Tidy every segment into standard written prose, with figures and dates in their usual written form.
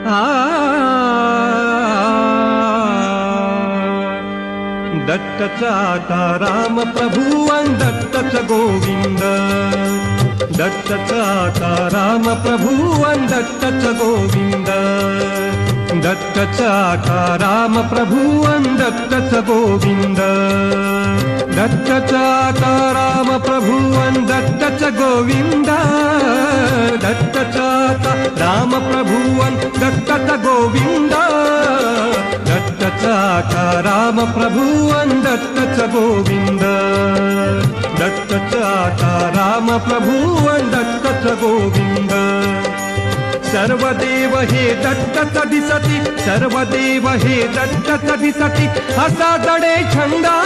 आ दत्तचा आता राम प्रभू अन दत्तचा गोविंद, दत्तचा आता राम प्रभू अन दत्तचा गोविंद, दत्तचा आता राम प्रभू अन दत्तचा गोविंद, दत्तचा आता राम प्रभू अन दत्तचा गोविंद, दत्तचा आता राम प्रभू अन दत्तचा गोविंद, दत्तचा आता राम प्रभू अन दत्तचा गोविंद, दत्तचा आता राम प्रभू अन दत्तचा गोविंद. सर्व देव हे दत्तच दिसती, सर्व देव हे दत्तच दिसती, असा जडे छंदा.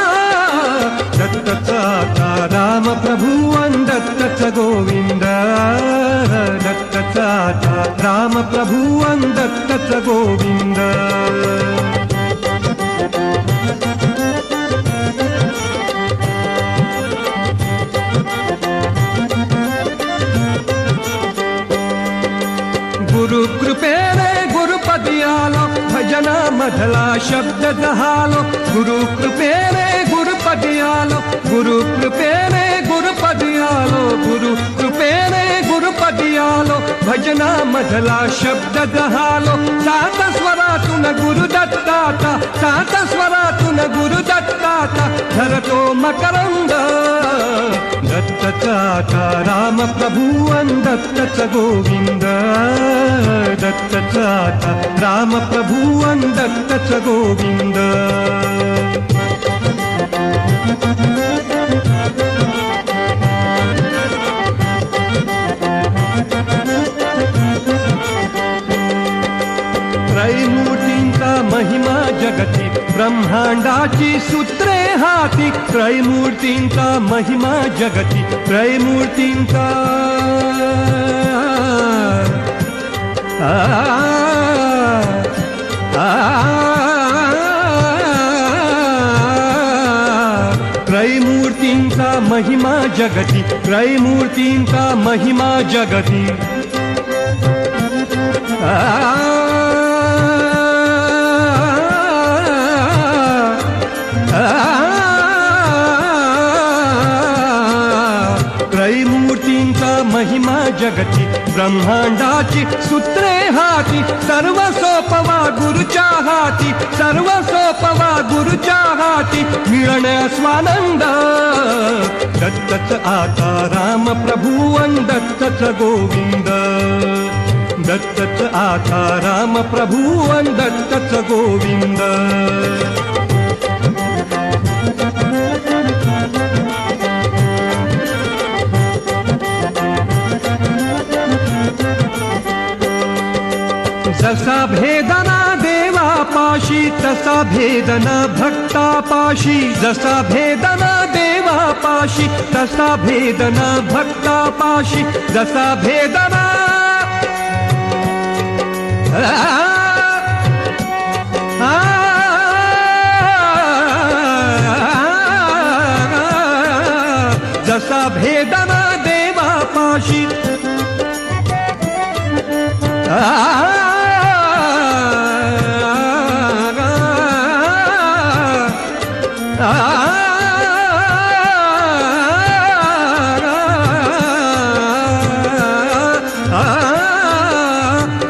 दत्तचा आता राम प्रभू अन दत्तचा गोविंद, दत्तचा आता राम प्रभू अन दत्तचा गोविंद. गुरु कृपेने गुरुपदी आलो, भजना मधला शब्द जहालो. गुरु कृपेने गुरुपदी आलो, गुरु कृपेने गुरुपदी आलो, गुरु कृपेने गुरुपदी आलो, भजना मधला शब्द जहालो. सात स्वरातून गुरु दत्ताचा, सात स्वरातून गुरु दत्ताचा धरतो मकरंद. दत्तचा आता राम प्रभू अन दत्तचा गोविंद, दत्तचा आता राम प्रभू अन दत्तचा गोविंद. त्रैमूर्तींचा महिमा जगती, ब्रह्मांडाची सूत्रे हाती. त्रैमूर्तींचा महिमा जगती, त्रैमूर्तींचा त्रैमूर्तींचा महिमा जगती, त्रैमूर्तींचा महिमा जगती. त्रैमूर्तींचा महिमा जगती, ब्रह्मांडाची सूत्रे हाती. सर्व सोपवा गुरुच्या हाती, सर्व सोपवा गुरुच्या हाती, मिळणे स्वानंद. दत्तच आता राम प्रभू अन दत्तच गोविंद, दत्तच आता राम प्रभू अन दत्तच गोविंद. जसा भेदना देवापाशी, तसा भेदना भक्तापाशी. जसा भेदना देवापाशी, तसा भेदना भक्तापाशी. जसा भेदना जसा भेदना देवापाशी,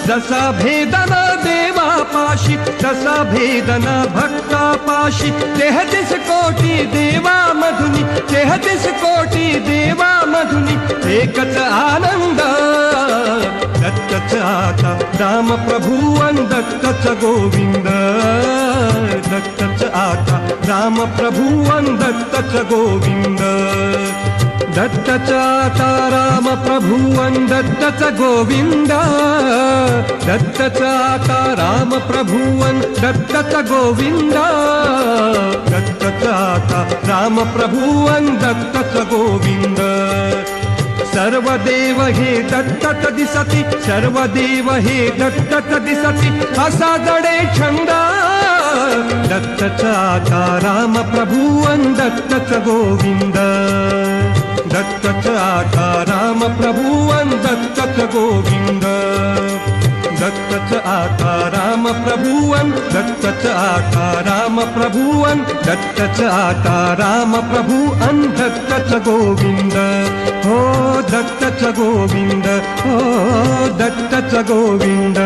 जसा भेदना देवापाशी, तसा भेदना भक्तापाशी. 33 कोटी देवा मधुनी, 33 कोटी देवा मधुनी, एकच आनंद. दत्तच आता राम प्रभू अन दत्तच गोविंद, दत्तच आता राम प्रभू अन दत्तच गोविंद. दत्तच आता राम प्रभू अन दत्तच गोविंद, दत्तच आता राम प्रभू अन दत्तच गोविंद, दत्तच आता राम प्रभू अन दत्तच गोविंद. सर्व देव हे दत्तच दिसती, सर्व देव हे दत्तच दिसती, असा जडे छंदा. दत्तच आता राम प्रभू अन दत्तच गोविंद, दत्तच आता राम प्रभू अन दत्तच गोविंद, दत्तच आता राम प्रभुवन, दत्तच आता राम प्रभुवन, दत्तच आता राम प्रभुवन, दत्तच गोविंद हो दत्तच गोविंद हो दत्तच गोविंद.